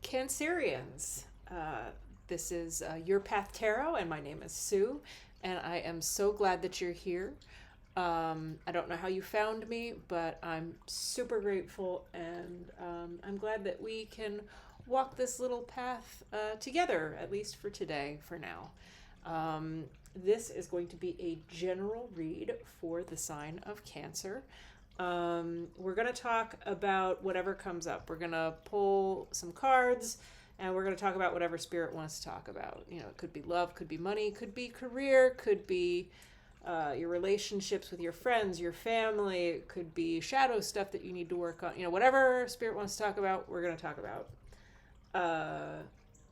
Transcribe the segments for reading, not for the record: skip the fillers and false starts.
Cancerians. This is Your Path Tarot, and my name is Sue, and I am so glad that you're here. I don't know how you found me, but I'm super grateful, and I'm glad that we can walk this little path together, at least for today, for now. This is going to be a general read for the sign of Cancer. We're going to talk about whatever comes up. We're going to pull some cards and we're going to talk about whatever spirit wants to talk about. You know, it could be love, could be money, could be career, could be your relationships with your friends, your family. It could be shadow stuff that you need to work on. You know, whatever spirit wants to talk about, we're going to talk about.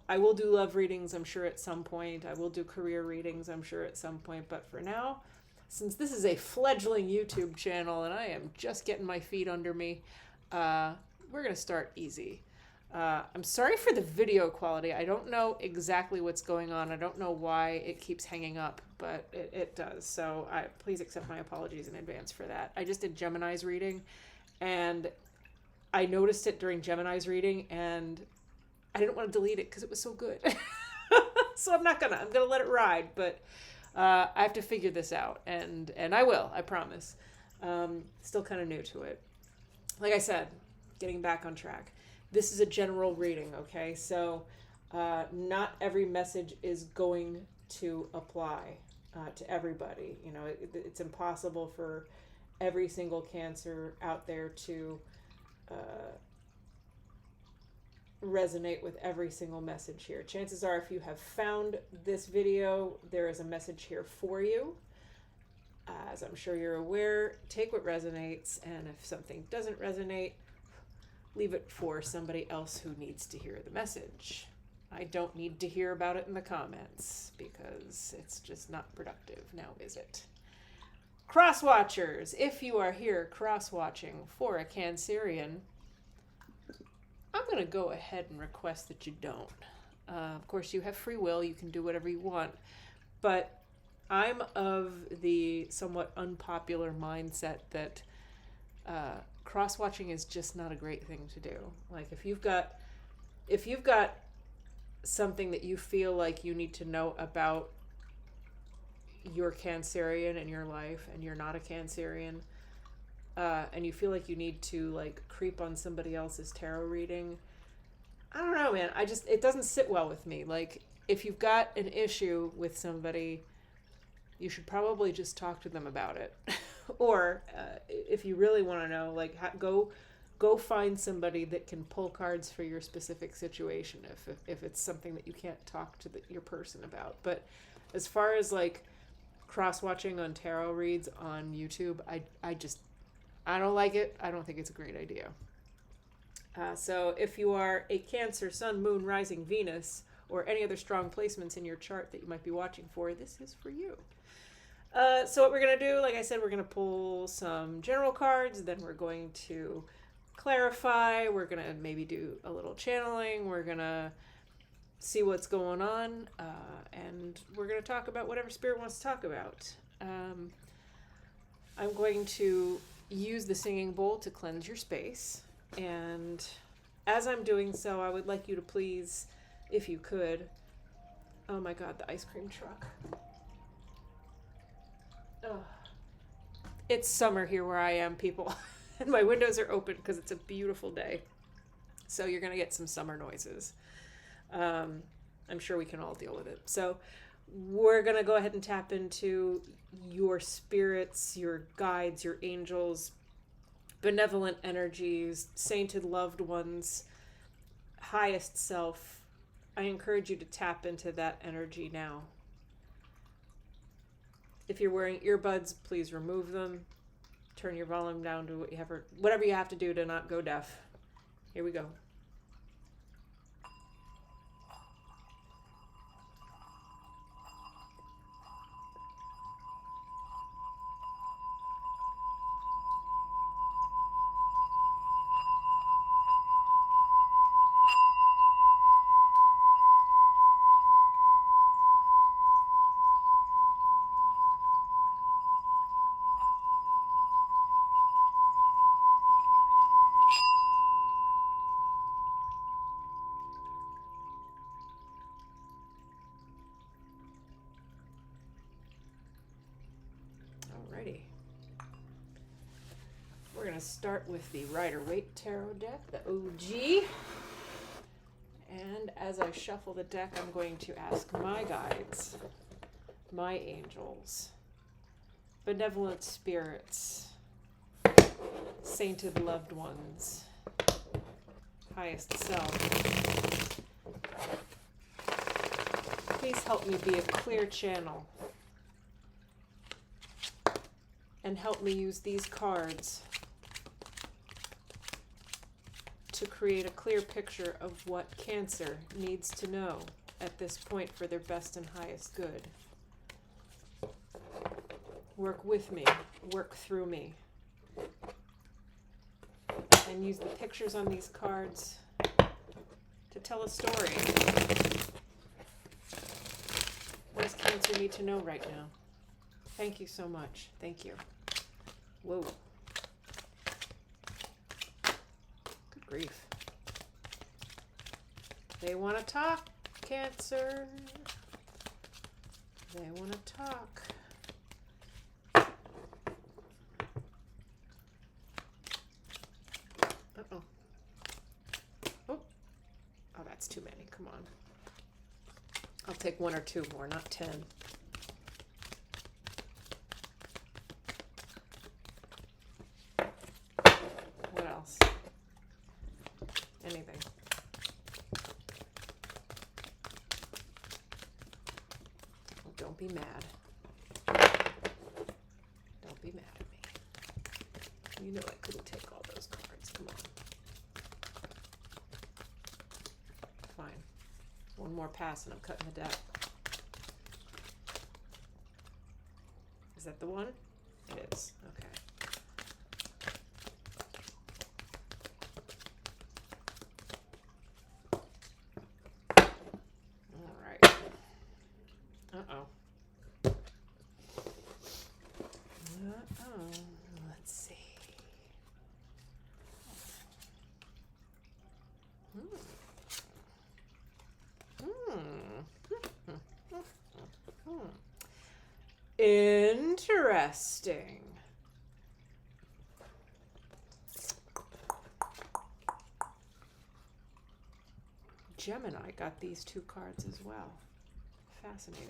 I will do love readings, I'm sure, at some point. I will do career readings, I'm sure, at some point. But for now, since this is a fledgling YouTube channel and I am just getting my feet under me, we're going to start easy. I'm sorry for the video quality. I don't know exactly what's going on. I don't know why it keeps hanging up, but it does. So please accept my apologies in advance for that. I just did Gemini's reading, and I noticed it during Gemini's reading, and I didn't want to delete it because it was so good. So I'm going to let it ride, but I have to figure this out, and I will, I promise. Still kind of new to it. Like I said, getting back on track. This is a general reading, okay? So not every message is going to apply to everybody. You know, it's impossible for every single Cancer out there to resonate with every single message here. Chances are, if you have found this video, there is a message here for you. As I'm sure you're aware, take what resonates, and if something doesn't resonate, leave it for somebody else who needs to hear the message. I don't need to hear about it in the comments because it's just not productive now, is it? Cross-watchers, if you are here cross-watching for a Cancerian, I'm going to go ahead and request that you don't. Of course, you have free will. You can do whatever you want. But I'm of the somewhat unpopular mindset that cross-watching is just not a great thing to do. Like, if you've got something that you feel like you need to know about your Cancerian in your life, and you're not a Cancerian, and you feel like you need to, like, creep on somebody else's tarot reading, I don't know, man. It doesn't sit well with me. Like, if you've got an issue with somebody, you should probably just talk to them about it. Or if you really want to know, like, go find somebody that can pull cards for your specific situation if it's something that you can't talk to your person about. But as far as, like, cross-watching on tarot reads on YouTube, I don't like it. I don't think it's a great idea. So if you are a Cancer, Sun, Moon, Rising, Venus, or any other strong placements in your chart that you might be watching for, this is for you. So what we're going to do, like I said, we're going to pull some general cards, then we're going to clarify, we're going to maybe do a little channeling, we're going to see what's going on, and we're going to talk about whatever spirit wants to talk about. I'm going to use the singing bowl to cleanse your space, and as I'm doing so, I would like you to please, if you could, oh my god, the ice cream truck. Oh. It's summer here where I am, people, and my windows are open because it's a beautiful day, so you're going to get some summer noises. I'm sure we can all deal with it. So we're going to go ahead and tap into your spirits, your guides, your angels, benevolent energies, sainted loved ones, highest self. I encourage you to tap into that energy now. If you're wearing earbuds, please remove them. Turn your volume down to whatever you have to do to not go deaf. Here we go. we're going to start with the Rider-Waite Tarot deck, the OG. And as I shuffle the deck, I'm going to ask my guides, my angels, benevolent spirits, sainted loved ones, highest self, please help me be a clear channel and help me use these cards to create a clear picture of what Cancer needs to know at this point for their best and highest good. Work with me, work through me, and use the pictures on these cards to tell a story. What does Cancer need to know right now? Thank you so much. Thank you. Whoa. Good grief. They want to talk, Cancer. They want to talk. Uh-oh. Oh. Oh, that's too many. Come on. I'll take one or two more, not 10. What else? Anything. Oh, don't be mad. Don't be mad at me. You know I couldn't take all those cards. Come on. Fine. One more pass and I'm cutting the deck. Is that the one? It is. Okay. All right. Uh-oh. Uh-oh. Let's see. Interesting. Gemini got these two cards as well. Fascinating.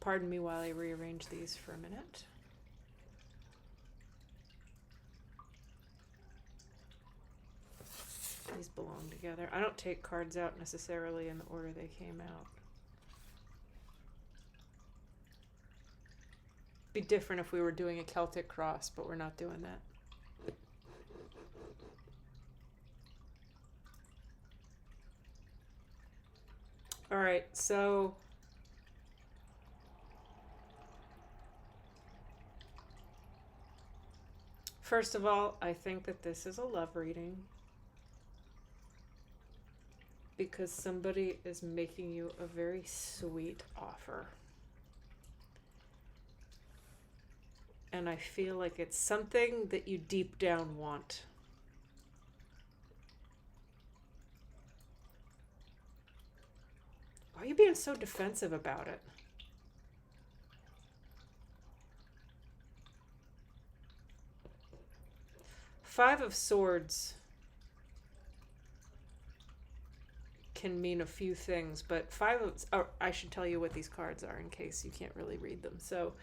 Pardon me while I rearrange these for a minute. These belong together. I don't take cards out necessarily in the order they came out. Be different if we were doing a Celtic cross, but we're not doing that. All right, so first of all, I think that this is a love reading because somebody is making you a very sweet offer. And I feel like it's something that you deep down want. Why are you being so defensive about it? Five of Swords can mean a few things, but I should tell you what these cards are in case you can't really read them. So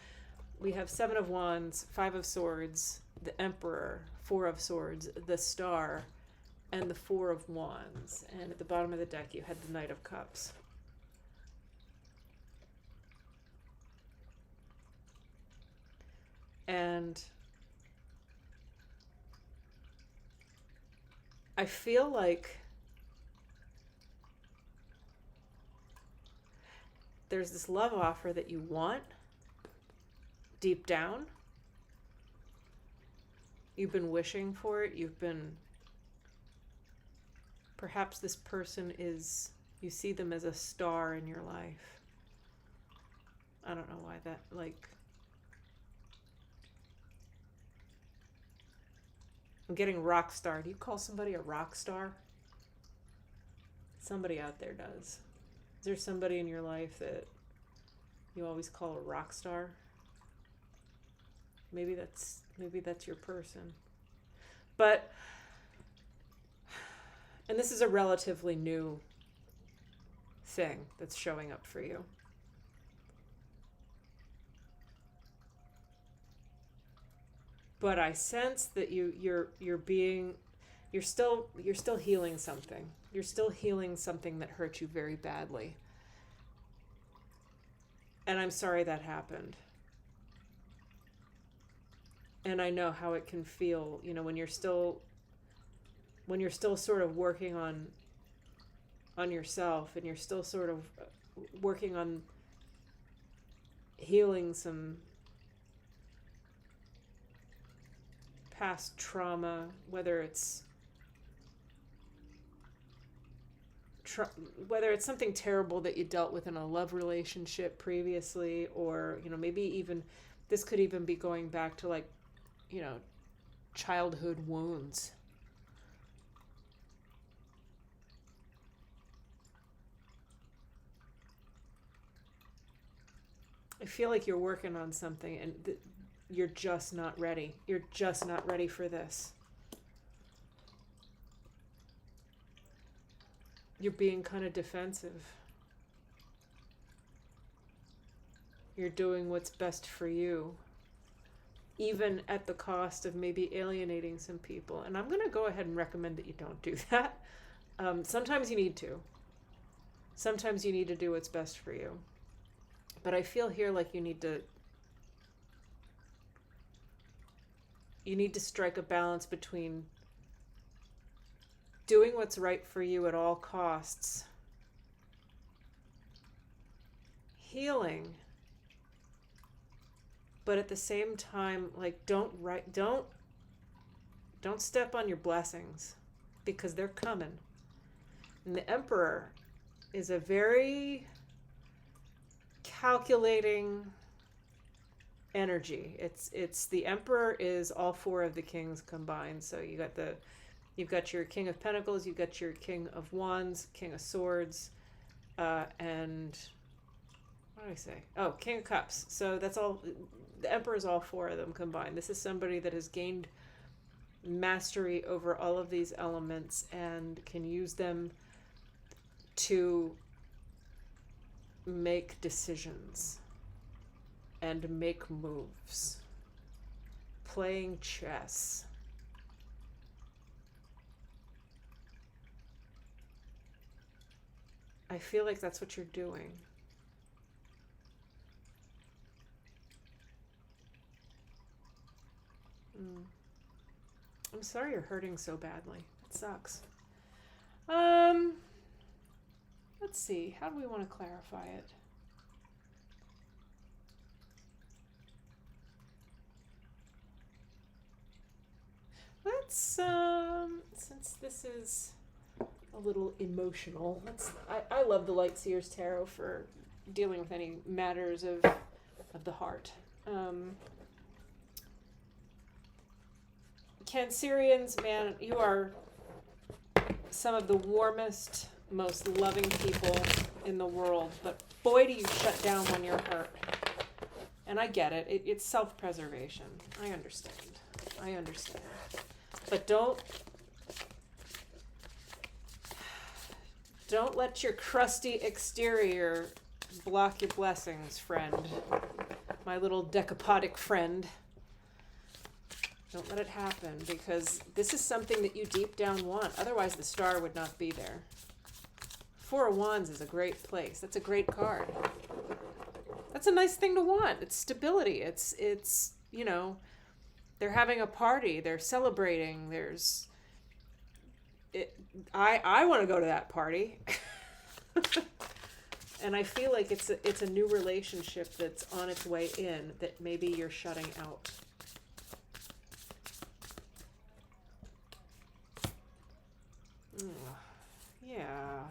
we have Seven of Wands, Five of Swords, the Emperor, Four of Swords, the Star, and the Four of Wands. And at the bottom of the deck, you had the Knight of Cups. And I feel like there's this love offer that you want deep down. You've been wishing for it. Perhaps this person you see them as a star in your life. I don't know why that, like, I'm getting rock star. Do you call somebody a rock star? Somebody out there does. Is there somebody in your life that you always call a rock star? Maybe that's your person. But, and this is a relatively new thing that's showing up for you. But I sense that you're still healing something. You're still healing something that hurt you very badly. And I'm sorry that happened. And I know how it can feel, when you're still sort of working on yourself, and you're still sort of working on healing some past trauma, whether it's something terrible that you dealt with in a love relationship previously, or maybe even this could even be going back to, like, childhood wounds. I feel like you're working on something, and you're just not ready. You're just not ready for this. You're being kind of defensive. You're doing what's best for you, even at the cost of maybe alienating some people. And I'm going to go ahead and recommend that you don't do that. Sometimes you need to. Sometimes you need to do what's best for you. But I feel here like you need to strike a balance between doing what's right for you at all costs, healing, but at the same time, like, don't step on your blessings, because they're coming. And the Emperor is a very calculating energy. It's the Emperor is all four of the kings combined. So you've got your King of Pentacles, you've got your King of Wands, King of Swords, and what did I say? Oh, King of Cups. So that's all. The Emperor is all four of them combined. This is somebody that has gained mastery over all of these elements and can use them to make decisions and make moves. Playing chess. I feel like that's what you're doing. I'm sorry you're hurting so badly. It sucks. Let's see. How do we want to clarify it? Let's, since this is a little emotional, I love the Light Seers Tarot for dealing with any matters of the heart. Cancerians, man, you are some of the warmest, most loving people in the world, but boy do you shut down when you're hurt. And I get it. It's self-preservation. I understand. But don't let your crusty exterior block your blessings, friend. My little decapodic friend. Don't let it happen, because this is something that you deep down want. Otherwise, the star would not be there. Four of Wands is a great place. That's a great card. That's a nice thing to want. It's stability. It's they're having a party. They're celebrating. I want to go to that party. And I feel like it's a new relationship that's on its way in that maybe you're shutting out. Yeah.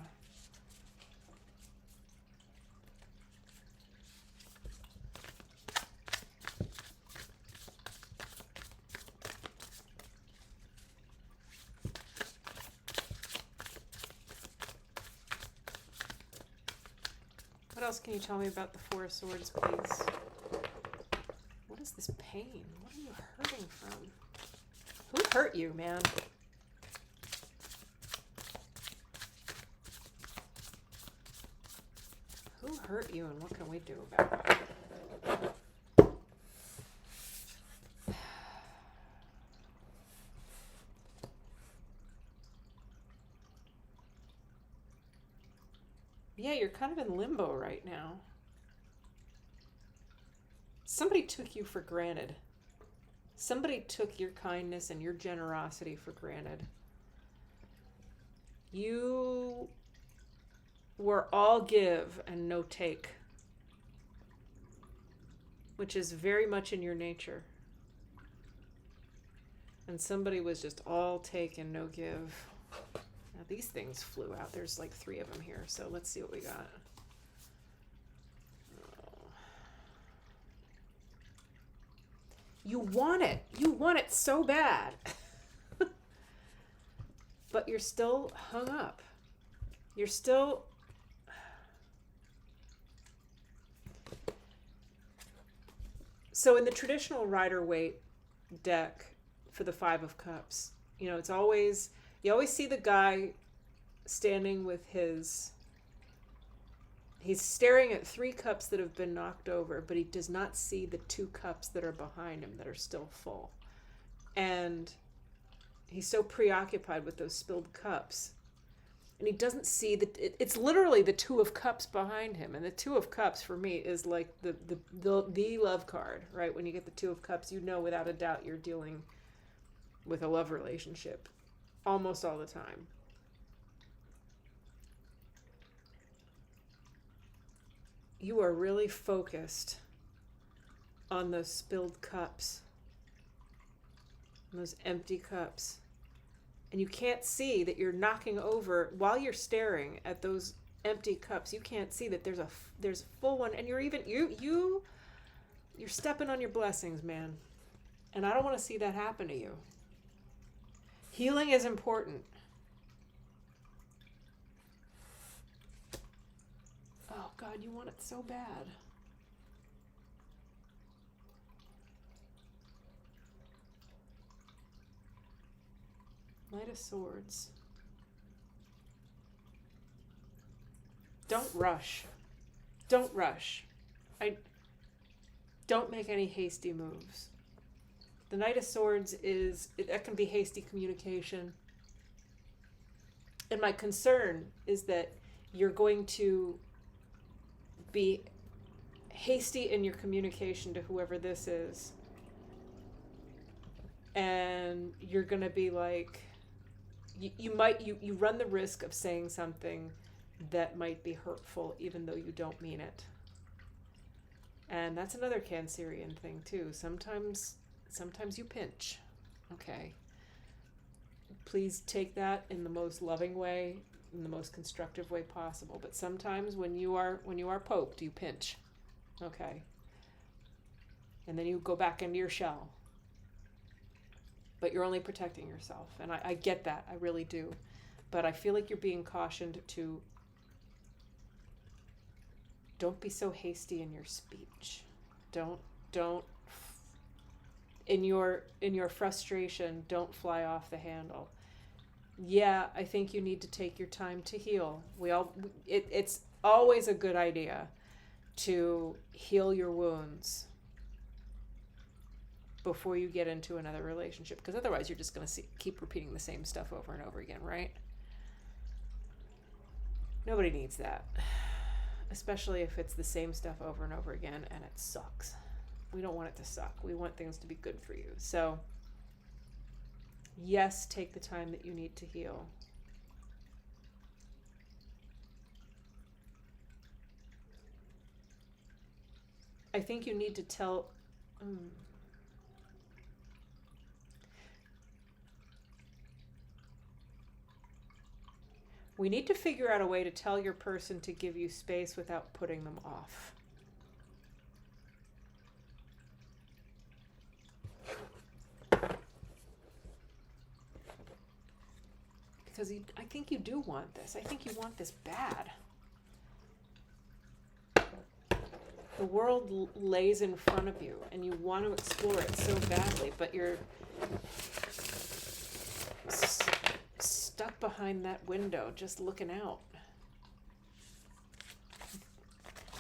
else can you tell me about the Four of Swords, please? What is this pain? What are you hurting from? Who hurt you, man? Who hurt you and what can we do about it? Yeah, you're kind of in limbo right now. Somebody took you for granted. Somebody took your kindness and your generosity for granted. You were all give and no take, which is very much in your nature. And somebody was just all take and no give. Now these things flew out. There's like 3 of them here, so let's see what we got. Oh. You want it. You want it so bad. But you're still hung up. You're still... So in the traditional Rider-Waite deck for the 5 of Cups, you know, it's always... You always see the guy standing with his... He's staring at 3 cups that have been knocked over, but he does not see the 2 cups that are behind him that are still full. And he's so preoccupied with those spilled cups. And he doesn't see that it's literally the 2 of Cups behind him. And the 2 of Cups for me is like the love card, right? When you get the 2 of Cups, you know without a doubt you're dealing with a love relationship. Almost all the time. You are really focused on those spilled cups, those empty cups. And you can't see that you're knocking over, while you're staring at those empty cups, you can't see that there's a full one, and you're stepping on your blessings, man. And I don't want to see that happen to you. Healing is important. Oh God, you want it so bad. Knight of Swords. Don't rush. Don't rush. Don't make any hasty moves. The Knight of Swords that can be hasty communication. And my concern is that you're going to be hasty in your communication to whoever this is. And you're going to be like, you run the risk of saying something that might be hurtful even though you don't mean it. And that's another Cancerian thing too. Sometimes you pinch. Okay. Please take that in the most loving way, in the most constructive way possible. But sometimes when you are poked, you pinch. Okay. And then you go back into your shell. But you're only protecting yourself. And I get that. I really do. But I feel like you're being cautioned to don't be so hasty in your speech. Don't in your frustration, don't fly off the handle. Yeah, I think you need to take your time to heal. It's always a good idea to heal your wounds before you get into another relationship, because otherwise you're just going to keep repeating the same stuff over and over again, right? Nobody needs that, especially if it's the same stuff over and over again and it sucks. We don't want it to suck. We want things to be good for you. So, yes, take the time that you need to heal. I think you need to tell... We need to figure out a way to tell your person to give you space without putting them off. Because I think you do want this. I think you want this bad. The world lays in front of you, and you want to explore it so badly, but you're stuck behind that window, just looking out.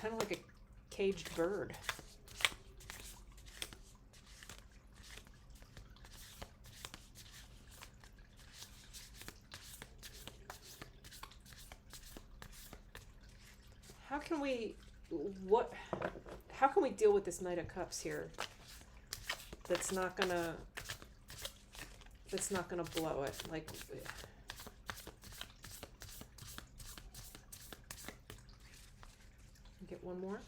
Kind of like a caged bird. How can we deal with this Knight of Cups here that's not gonna blow it? Like, get one more.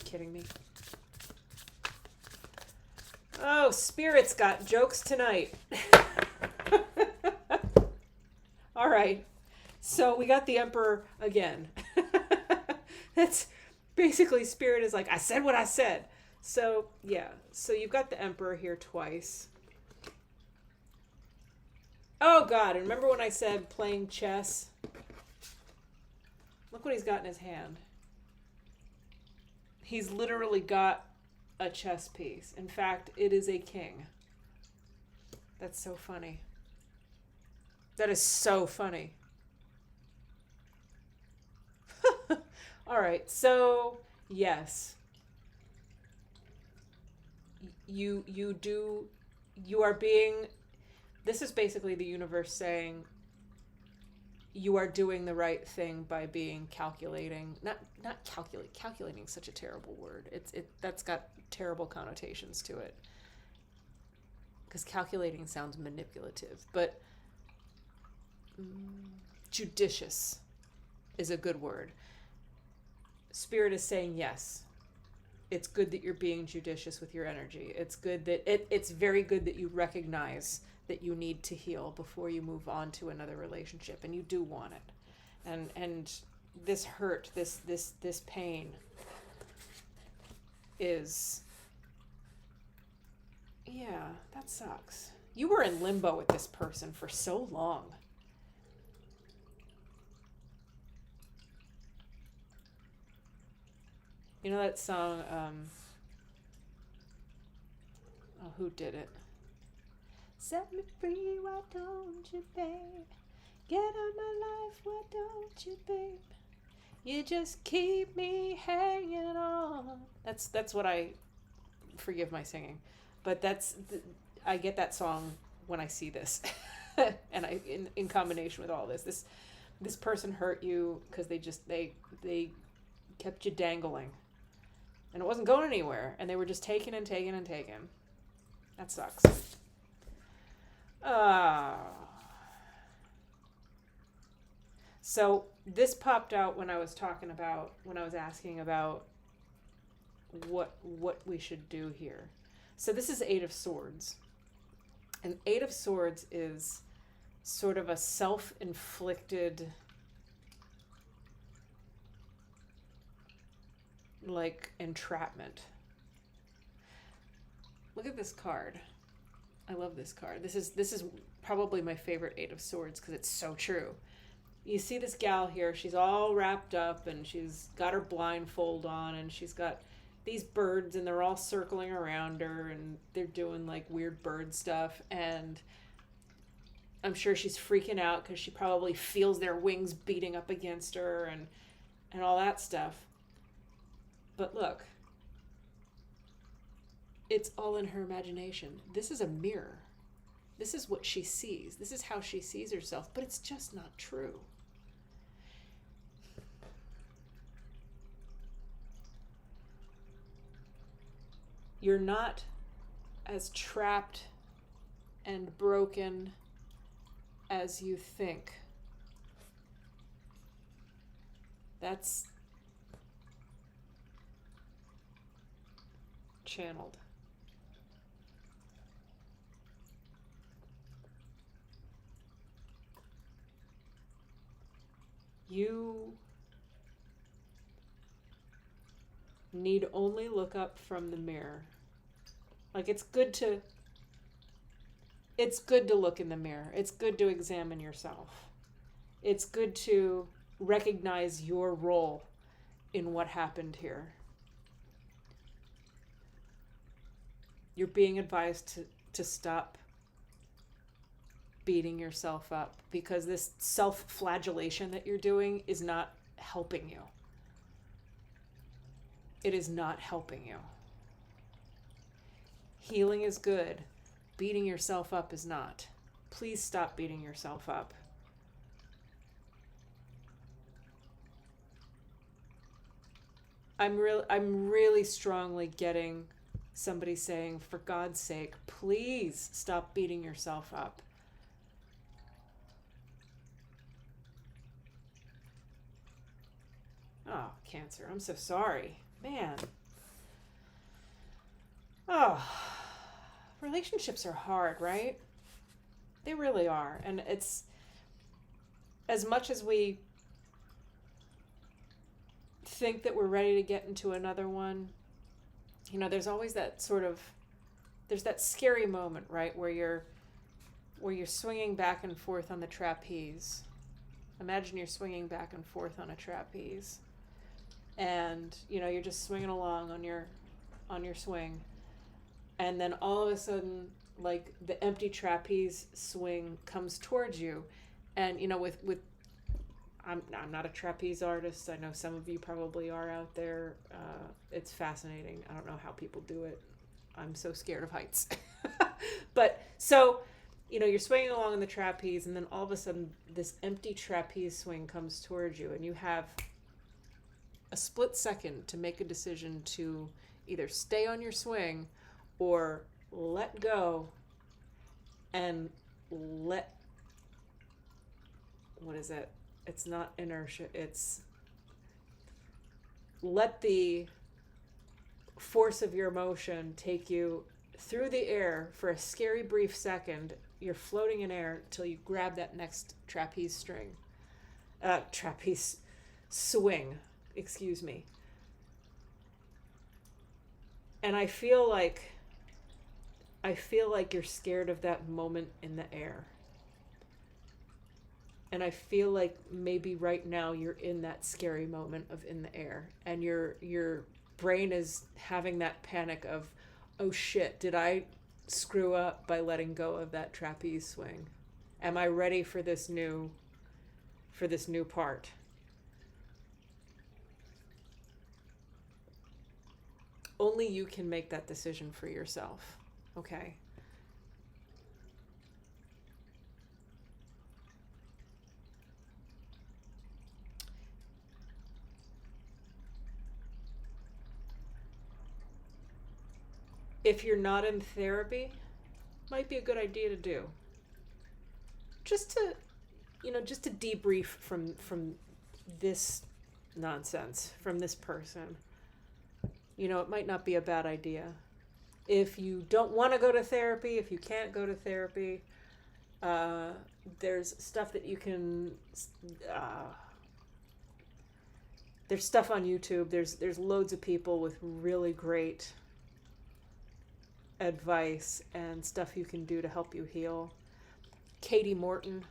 Kidding me? Oh, Spirit's got jokes tonight. All right. So we got the Emperor again. That's basically Spirit is like, I said what I said. So, yeah. So you've got the Emperor here twice. Oh, God. And remember when I said playing chess? Look what he's got in his hand. He's literally got a chess piece. In fact, it is a king. That's so funny. That is so funny. All right, so yes, you are being. This is basically the universe saying you are doing the right thing by being calculating. Not calculate. Calculating is such a terrible word. That's got terrible connotations to it. Because calculating sounds manipulative, but judicious is a good word. Spirit is saying yes. It's good that you're being judicious with your energy. It's good that it's very good that you recognize that you need to heal before you move on to another relationship, and you do want it. And this hurt, this pain is, yeah, that sucks. You were in limbo with this person for so long. You know that song, who did it? Set me free, why don't you, babe? Get out my life, why don't you, babe? You just keep me hanging on. That's what I, forgive my singing, but I get that song when I see this. And in combination with all this person hurt you because they kept you dangling. And it wasn't going anywhere. And they were just taking and taking and taking. That sucks. So this popped out when I was asking about what we should do here. So this is Eight of Swords. And Eight of Swords is sort of a self-inflicted, like, entrapment. Look at this card. I love this card. This is probably my favorite Eight of Swords because it's so true. You see this gal here, she's all wrapped up and she's got her blindfold on and she's got these birds and they're all circling around her and they're doing like weird bird stuff, and I'm sure she's freaking out because she probably feels their wings beating up against her and all that stuff. But look, it's all in her imagination. This is a mirror. This is what she sees. This is how she sees herself, but it's just not true. You're not as trapped and broken as you think. That's channeled. You need only look up from the mirror. Like, it's good to it's good to look in the mirror. It's good to examine yourself. It's good to recognize your role in what happened here. You're being advised to stop beating yourself up, because this self-flagellation that you're doing is not helping you. It is not helping you. Healing is good. Beating yourself up is not. Please stop beating yourself up. I'm really strongly getting somebody saying, for God's sake, please stop beating yourself up. Oh, Cancer, I'm so sorry. Man. Oh, relationships are hard, right? They really are. And it's, as much as we think that we're ready to get into another one, you know, there's always that sort of, there's that scary moment, right, where you're swinging back and forth on the trapeze. Imagine you're swinging back and forth on a trapeze, and you know, you're just swinging along on your swing, and then all of a sudden, like, the empty trapeze swing comes towards you, and you know, with I'm not a trapeze artist. I know some of you probably are out there. It's fascinating. I don't know how people do it. I'm so scared of heights. But so, you know, you're swinging along in the trapeze, and then all of a sudden this empty trapeze swing comes towards you, and you have a split second to make a decision to either stay on your swing or let go and what is it? It's not inertia. It's let the force of your motion take you through the air for a scary brief second. You're floating in air till you grab that next trapeze swing, excuse me. And I feel like you're scared of that moment in the air. And I feel like maybe right now you're in that scary moment of in the air, and your brain is having that panic of, oh shit, did I screw up by letting go of that trapeze swing? Am I ready for this new part? Only you can make that decision for yourself, okay? If you're not in therapy, might be a good idea to do. Just to debrief from this nonsense, from this person. You know, it might not be a bad idea. If you don't want to go to therapy, if you can't go to therapy, there's stuff that you can, there's stuff on YouTube. There's loads of people with really great advice and stuff you can do to help you heal. Katie Morton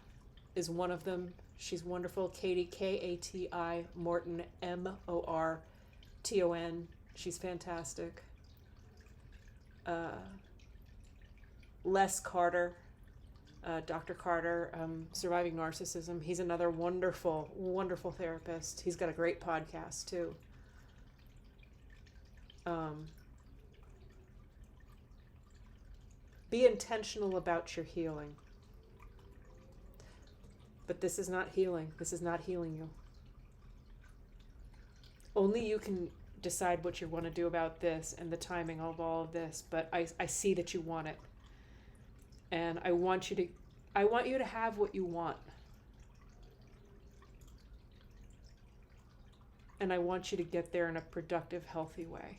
is one of them. She's wonderful. Katie, Kati, Morton, Morton. She's fantastic. Les Carter, Dr. Carter, Surviving Narcissism. He's another wonderful, wonderful therapist. He's got a great podcast too. Be intentional about your healing. But this is not healing. This is not healing you. Only you can decide what you want to do about this and the timing of all of this. But I see that you want it. And I want you to have what you want. And I want you to get there in a productive, healthy way.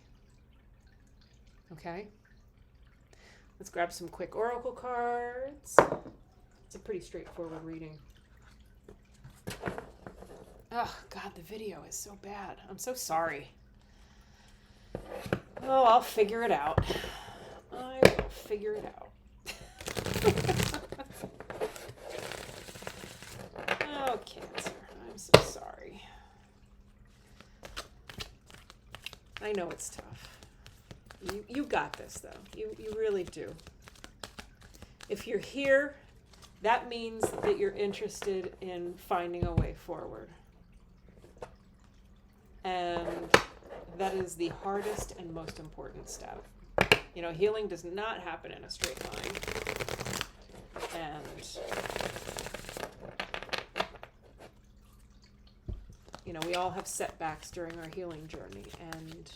Okay? Let's grab some quick oracle cards. It's a pretty straightforward reading. Oh, God, the video is so bad. I'm so sorry. Oh, I'll figure it out. I will figure it out. I know it's tough. You got this, though. You really do. If you're here, that means that you're interested in finding a way forward. And that is the hardest and most important step. You know, healing does not happen in a straight line. And, you know, we all have setbacks during our healing journey. And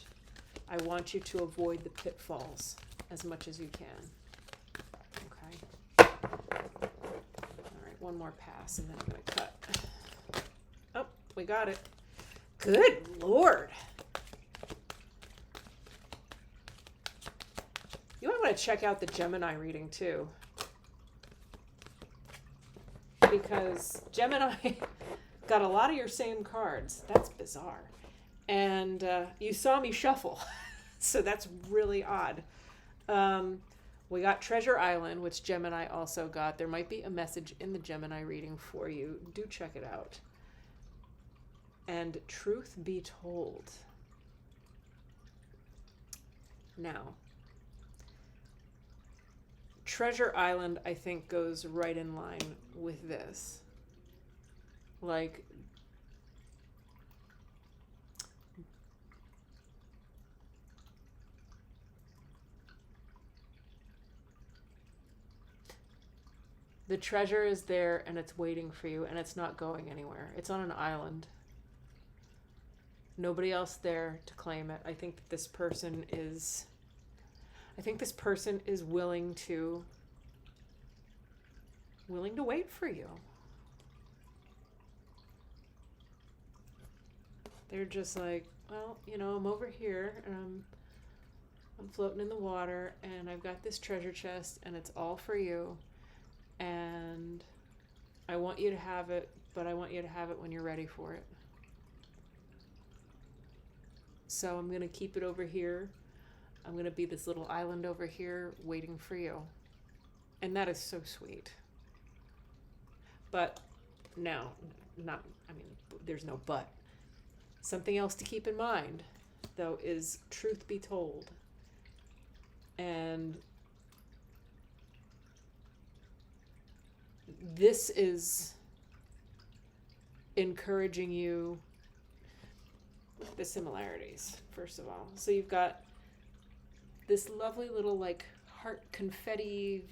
I want you to avoid the pitfalls as much as you can. Okay? All right, one more pass and then I'm going to cut. Oh, we got it. Good Lord. You might want to check out the Gemini reading too. Because Gemini got a lot of your same cards. That's bizarre. And you saw me shuffle. So that's really odd. We got Treasure Island, which Gemini also got. There might be a message in the Gemini reading for you. Do check it out. And Truth Be Told. Now, Treasure Island, I think, goes right in line with this. Like, the treasure is there and it's waiting for you and it's not going anywhere. It's on an island. Nobody else there to claim it. I think that this person is willing to wait for you. They're just like, well, you know, I'm over here and I'm floating in the water and I've got this treasure chest and it's all for you. And I want you to have it, but I want you to have it when you're ready for it. So I'm going to keep it over here. I'm going to be this little island over here waiting for you. And that is so sweet. But no, there's no but. Something else to keep in mind, though, is truth be told. And this is encouraging you. The similarities, first of all. So you've got this lovely little like heart confetti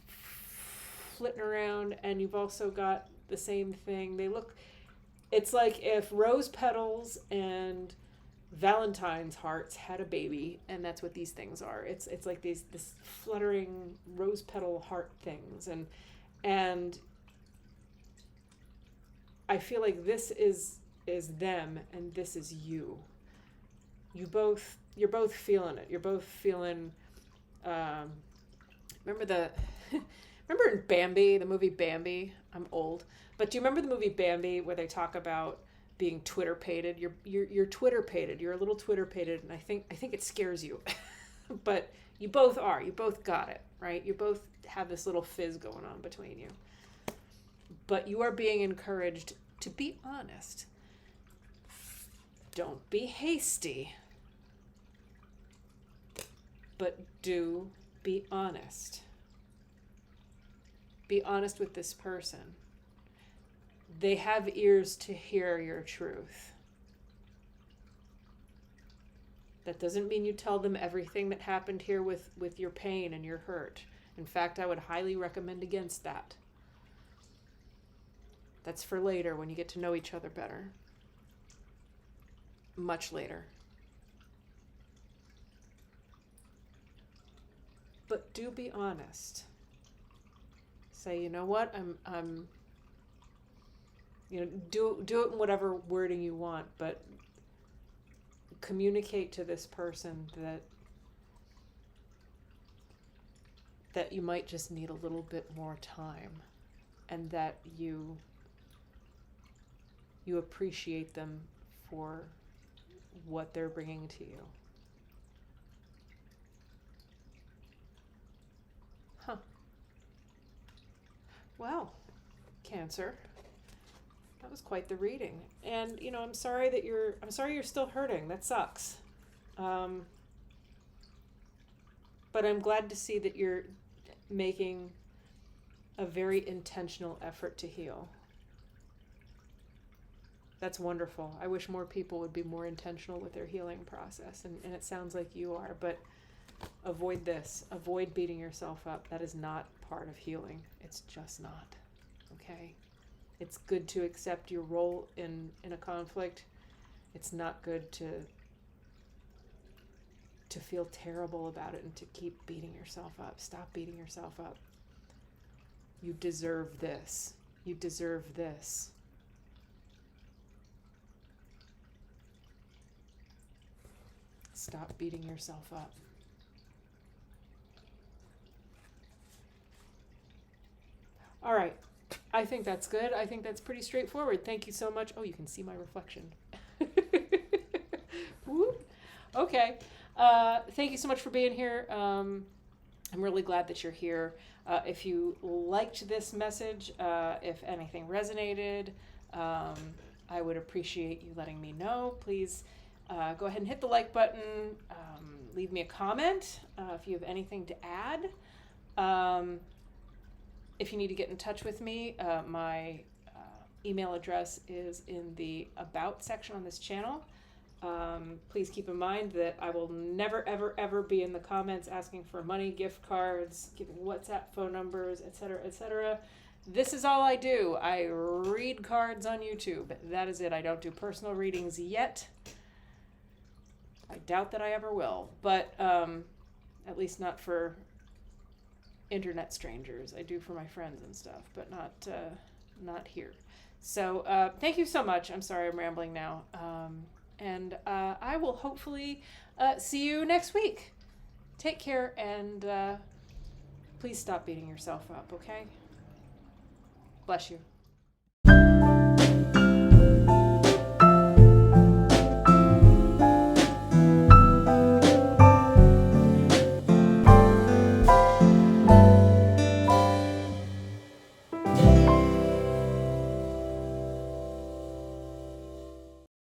flitting around, and you've also got the same thing. It's like if rose petals and Valentine's hearts had a baby, and that's what these things are. It's like this fluttering rose petal heart things, and I feel like this is them and this is you. You're both feeling it. You're both feeling. Remember in Bambi, the movie Bambi? I'm old, but do you remember the movie Bambi where they talk about being Twitter-pated? You're Twitter-pated. You're a little Twitter-pated, and I think it scares you, but you both are. You both got it, right? You both have this little fizz going on between you, but you are being encouraged to be honest. Don't be hasty. But do be honest. Be honest with this person. They have ears to hear your truth. That doesn't mean you tell them everything that happened here with your pain and your hurt. In fact, I would highly recommend against that. That's for later when you get to know each other better. Much later. But do be honest. Say, you know what, I'm do it in whatever wording you want, but communicate to this person that you might just need a little bit more time, and that you appreciate them for what they're bringing to you. Huh. Well, Cancer, that was quite the reading. And I'm sorry you're still hurting. That sucks. But I'm glad to see that you're making a very intentional effort to heal. That's wonderful. I wish more people would be more intentional with their healing process, and it sounds like you are, but avoid this. Avoid beating yourself up. That is not part of healing. It's just not. Okay? It's good to accept your role in a conflict. It's not good to feel terrible about it and to keep beating yourself up. Stop beating yourself up. You deserve this. You deserve this. Stop beating yourself up. All right. I think that's good. I think that's pretty straightforward. Thank you so much. Oh, you can see my reflection. Whoop. Okay. Thank you so much for being here. I'm really glad that you're here. If you liked this message, if anything resonated, I would appreciate you letting me know. Please go ahead and hit the like button. Leave me a comment if you have anything to add. If you need to get in touch with me, my email address is in the About section on this channel. Please keep in mind that I will never, ever, ever be in the comments asking for money, gift cards, giving WhatsApp phone numbers, etc., etc. This is all I do. I read cards on YouTube. That is it. I don't do personal readings yet. I doubt that I ever will, but at least not for internet strangers. I do for my friends and stuff, but not here. So thank you so much. I'm sorry I'm rambling now. And I will hopefully see you next week. Take care, and please stop beating yourself up, okay? Bless you.